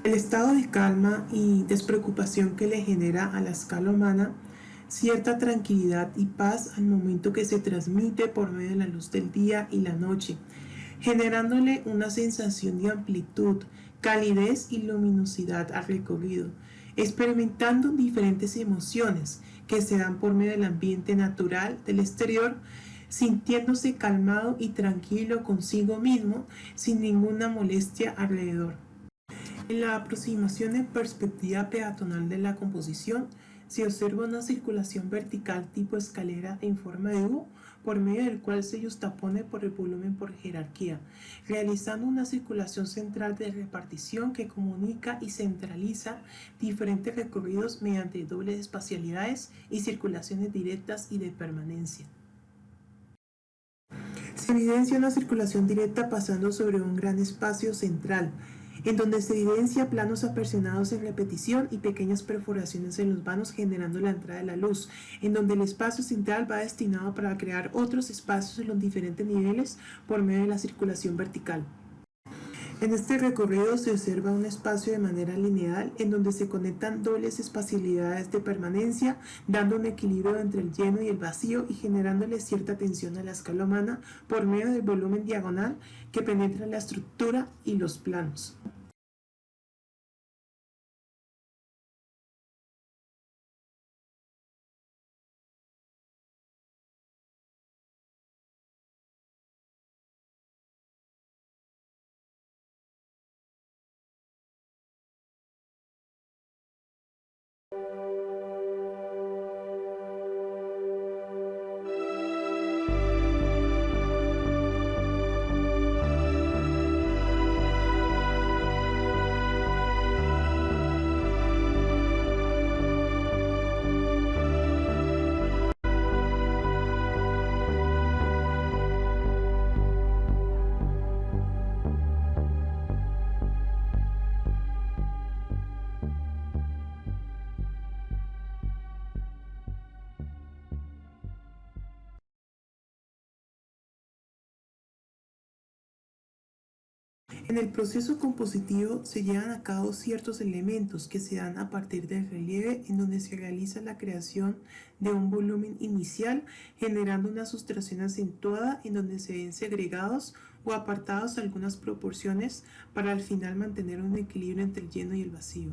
El estado de calma y despreocupación que le genera a la escala humana cierta tranquilidad y paz al momento que se transmite por medio de la luz del día y la noche, generándole una sensación de amplitud, calidez y luminosidad al recorrido, experimentando diferentes emociones que se dan por medio del ambiente natural del exterior, sintiéndose calmado y tranquilo consigo mismo sin ninguna molestia alrededor. En la aproximación en perspectiva peatonal de la composición, se observa una circulación vertical tipo escalera en forma de U, por medio del cual se justapone por el volumen por jerarquía, realizando una circulación central de repartición que comunica y centraliza diferentes recorridos mediante dobles espacialidades y circulaciones directas y de permanencia. Se evidencia una circulación directa pasando sobre un gran espacio central, en donde se evidencia planos apersionados en repetición y pequeñas perforaciones en los vanos generando la entrada de la luz, en donde el espacio central va destinado para crear otros espacios en los diferentes niveles por medio de la circulación vertical. En este recorrido se observa un espacio de manera lineal en donde se conectan dobles espacialidades de permanencia, dando un equilibrio entre el lleno y el vacío y generándole cierta tensión a la escala humana por medio del volumen diagonal que penetra la estructura y los planos. En el proceso compositivo se llevan a cabo ciertos elementos que se dan a partir del relieve en donde se realiza la creación de un volumen inicial generando una sustracción acentuada en donde se ven segregados o apartados algunas proporciones para al final mantener un equilibrio entre el lleno y el vacío.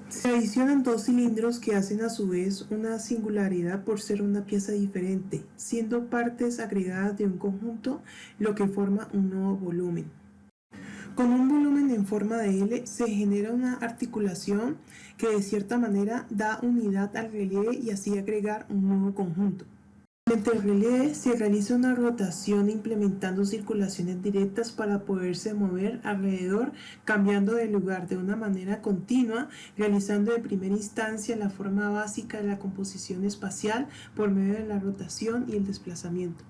Se adicionan dos cilindros que hacen a su vez una singularidad por ser una pieza diferente, siendo partes agregadas de un conjunto, lo que forma un nuevo volumen. Con un volumen en forma de L se genera una articulación que de cierta manera da unidad al relieve y así agregar un nuevo conjunto. Entre el relieve se realiza una rotación implementando circulaciones directas para poderse mover alrededor, cambiando de lugar de una manera continua, realizando de primera instancia la forma básica de la composición espacial por medio de la rotación y el desplazamiento.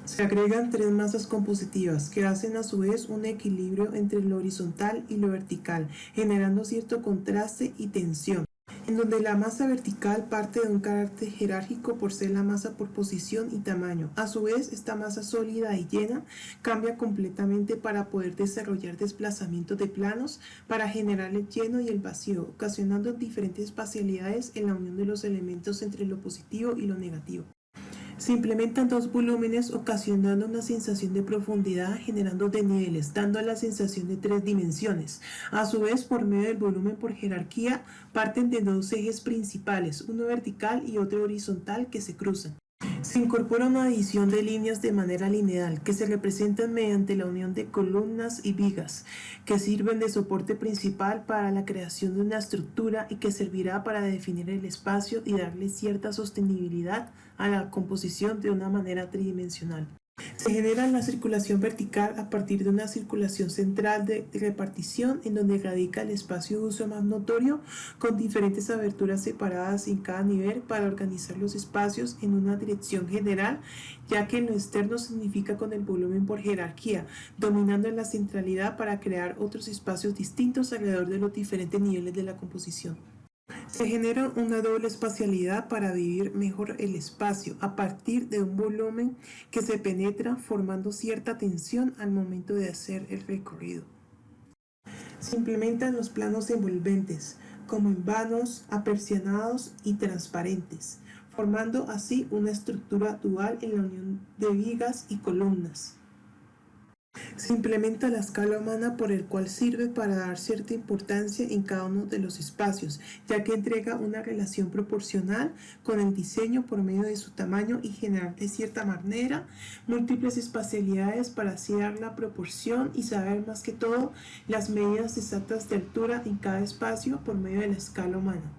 Se agregan tres masas compositivas que hacen a su vez un equilibrio entre lo horizontal y lo vertical, generando cierto contraste y tensión, en donde la masa vertical parte de un carácter jerárquico por ser la masa por posición y tamaño. A su vez, esta masa sólida y llena cambia completamente para poder desarrollar desplazamientos de planos para generar el lleno y el vacío, ocasionando diferentes espacialidades en la unión de los elementos entre lo positivo y lo negativo. Se implementan dos volúmenes ocasionando una sensación de profundidad generando desniveles, dando la sensación de tres dimensiones. A su vez, por medio del volumen por jerarquía, parten de dos ejes principales, uno vertical y otro horizontal que se cruzan. Se incorpora una adición de líneas de manera lineal que se representan mediante la unión de columnas y vigas que sirven de soporte principal para la creación de una estructura y que servirá para definir el espacio y darle cierta sostenibilidad a la composición de una manera tridimensional. Se genera la circulación vertical a partir de una circulación central de repartición en donde radica el espacio de uso más notorio con diferentes aberturas separadas en cada nivel para organizar los espacios en una dirección general, ya que en lo externo significa con el volumen por jerarquía, dominando en la centralidad para crear otros espacios distintos alrededor de los diferentes niveles de la composición. Se genera una doble espacialidad para vivir mejor el espacio a partir de un volumen que se penetra formando cierta tensión al momento de hacer el recorrido. Se implementan los planos envolventes, como en vanos, apersianados y transparentes, formando así una estructura dual en la unión de vigas y columnas. Se implementa la escala humana por el cual sirve para dar cierta importancia en cada uno de los espacios, ya que entrega una relación proporcional con el diseño por medio de su tamaño y generar de cierta manera múltiples espacialidades para así dar la proporción y saber más que todo las medidas exactas de altura en cada espacio por medio de la escala humana.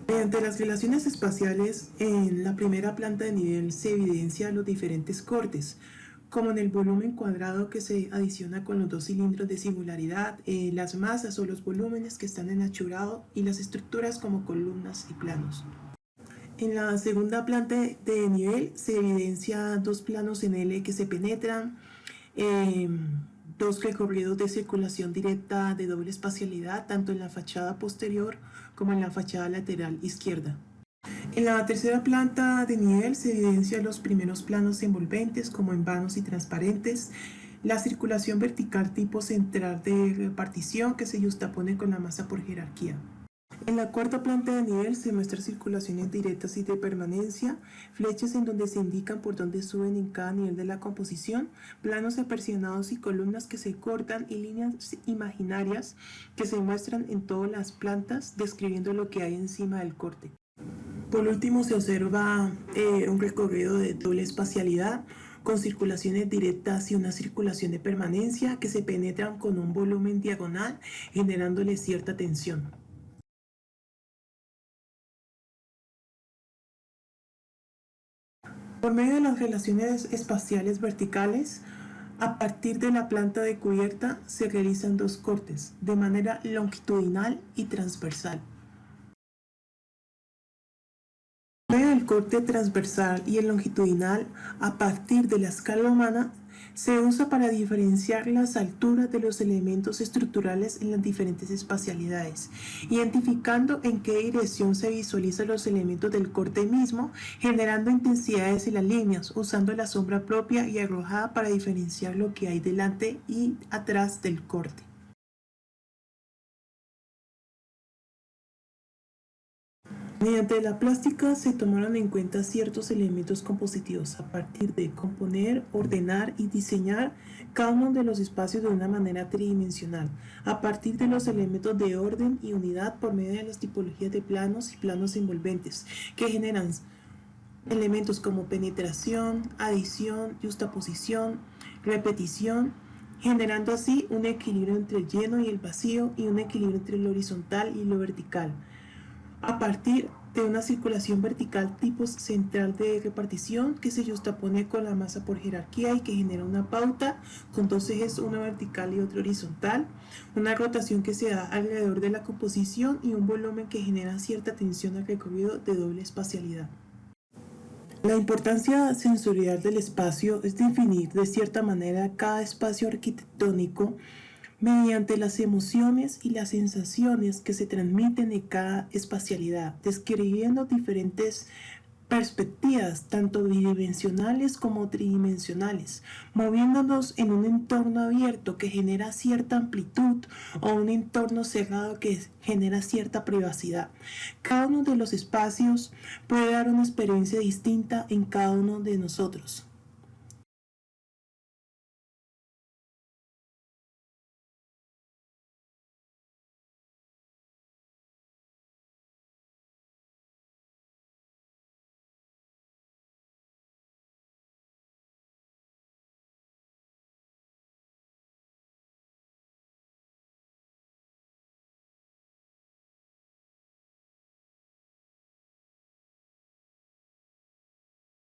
Mediante las relaciones espaciales, en la primera planta de nivel se evidencian los diferentes cortes, como en el volumen cuadrado que se adiciona con los dos cilindros de singularidad, las masas o los volúmenes que están en achurado y las estructuras como columnas y planos. En la segunda planta de nivel se evidencia dos planos en L que se penetran, eh, dos recorridos de circulación directa de doble espacialidad, tanto en la fachada posterior como en la fachada lateral izquierda. En la tercera planta de nivel se evidencian los primeros planos envolventes como en vanos y transparentes, la circulación vertical tipo central de repartición que se justapone con la masa por jerarquía. En la cuarta planta de nivel se muestran circulaciones directas y de permanencia, flechas en donde se indican por dónde suben en cada nivel de la composición, planos apersionados y columnas que se cortan y líneas imaginarias que se muestran en todas las plantas describiendo lo que hay encima del corte. Por último se observa un recorrido de doble espacialidad con circulaciones directas y una circulación de permanencia que se penetran con un volumen diagonal generándole cierta tensión. Por medio de las relaciones espaciales verticales, a partir de la planta de cubierta se realizan dos cortes, de manera longitudinal y transversal. Por medio del corte transversal y el longitudinal, a partir de la escala humana, se usa para diferenciar las alturas de los elementos estructurales en las diferentes espacialidades, identificando en qué dirección se visualizan los elementos del corte mismo, generando intensidades en las líneas, usando la sombra propia y arrojada para diferenciar lo que hay delante y atrás del corte. Mediante la plástica se tomaron en cuenta ciertos elementos compositivos a partir de componer, ordenar y diseñar cada uno de los espacios de una manera tridimensional, a partir de los elementos de orden y unidad por medio de las tipologías de planos y planos envolventes, que generan elementos como penetración, adición, justaposición, repetición, generando así un equilibrio entre el lleno y el vacío y un equilibrio entre lo horizontal y lo vertical a partir de una circulación vertical tipo central de repartición que se justapone con la masa por jerarquía y que genera una pauta con dos ejes, uno vertical y otro horizontal, una rotación que se da alrededor de la composición y un volumen que genera cierta tensión al recorrido de doble espacialidad. La importancia sensorial del espacio es definir de cierta manera cada espacio arquitectónico mediante las emociones y las sensaciones que se transmiten en cada espacialidad, describiendo diferentes perspectivas, tanto bidimensionales como tridimensionales, moviéndonos en un entorno abierto que genera cierta amplitud o un entorno cerrado que genera cierta privacidad. Cada uno de los espacios puede dar una experiencia distinta en cada uno de nosotros.